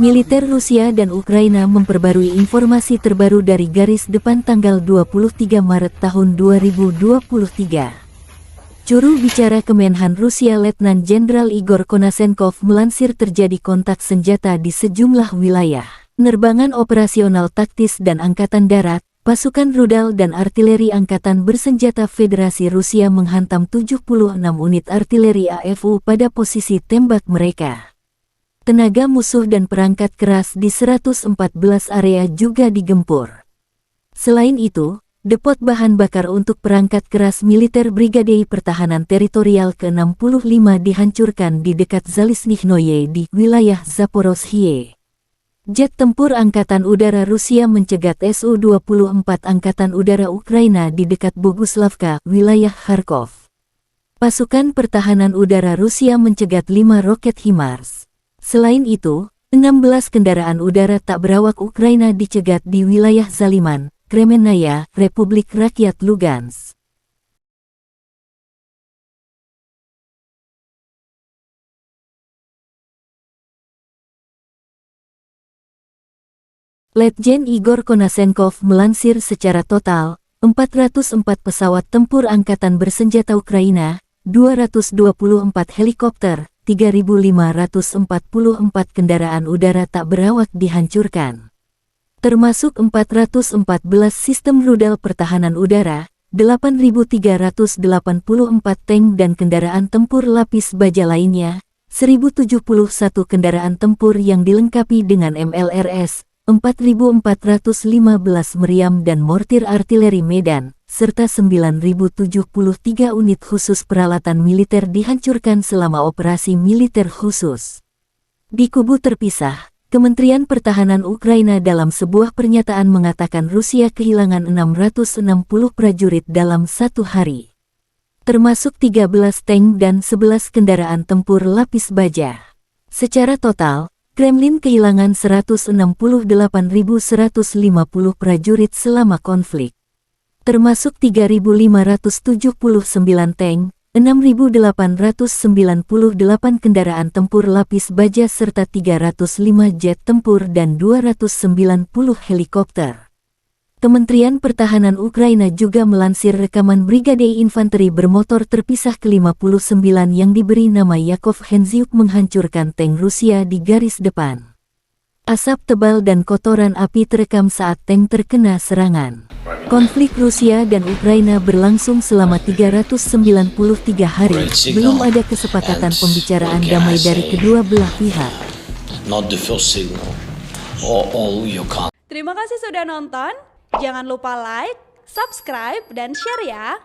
Militer Rusia dan Ukraina memperbarui informasi terbaru dari garis depan tanggal 23 Maret tahun 2023. Juru bicara Kemenhan Rusia Letnan Jenderal Igor Konasenkov melansir terjadi kontak senjata di sejumlah wilayah. Penerbangan operasional taktis dan Angkatan Darat, pasukan rudal dan artileri Angkatan Bersenjata Federasi Rusia menghantam 76 unit artileri AFU pada posisi tembak mereka. Tenaga musuh dan perangkat keras di 114 area juga digempur. Selain itu, depot bahan bakar untuk perangkat keras militer Brigade Pertahanan Teritorial ke-65 dihancurkan di dekat Zaliznychnoye di wilayah Zaporozhye. Jet tempur Angkatan Udara Rusia mencegat Su-24 Angkatan Udara Ukraina di dekat Boguslavka, wilayah Kharkov. Pasukan Pertahanan Udara Rusia mencegat 5 roket HIMARS. Selain itu, 16 kendaraan udara tak berawak Ukraina dicegat di wilayah Zaliman, Kremenaya, Republik Rakyat Lugansk. Letjen Igor Konasenkov melansir secara total, 404 pesawat tempur Angkatan Bersenjata Ukraina, 224 helikopter, 3.544 kendaraan udara tak berawak dihancurkan. Termasuk 414 sistem rudal pertahanan udara, 8.384 tank dan kendaraan tempur lapis baja lainnya, 1.071 kendaraan tempur yang dilengkapi dengan MLRS, 4.415 meriam dan mortir artileri Medan, serta 9.073 unit khusus peralatan militer dihancurkan selama operasi militer khusus. Di kubu terpisah, Kementerian Pertahanan Ukraina dalam sebuah pernyataan mengatakan Rusia kehilangan 660 prajurit dalam satu hari, termasuk 13 tank dan 11 kendaraan tempur lapis baja. Secara total, Kremlin kehilangan 168.150 prajurit selama konflik, termasuk 3.579 tank, 6.898 kendaraan tempur lapis baja serta 305 jet tempur dan 290 helikopter. Kementerian Pertahanan Ukraina juga melansir rekaman Brigade Infanteri bermotor terpisah ke-59 yang diberi nama Yakov Henzyuk menghancurkan tank Rusia di garis depan. Asap tebal dan kotoran api terekam saat tank terkena serangan. Konflik Rusia dan Ukraina berlangsung selama 393 hari, belum ada kesepakatan pembicaraan damai dari kedua belah pihak. Terima kasih sudah nonton. Jangan lupa like, subscribe, dan share ya!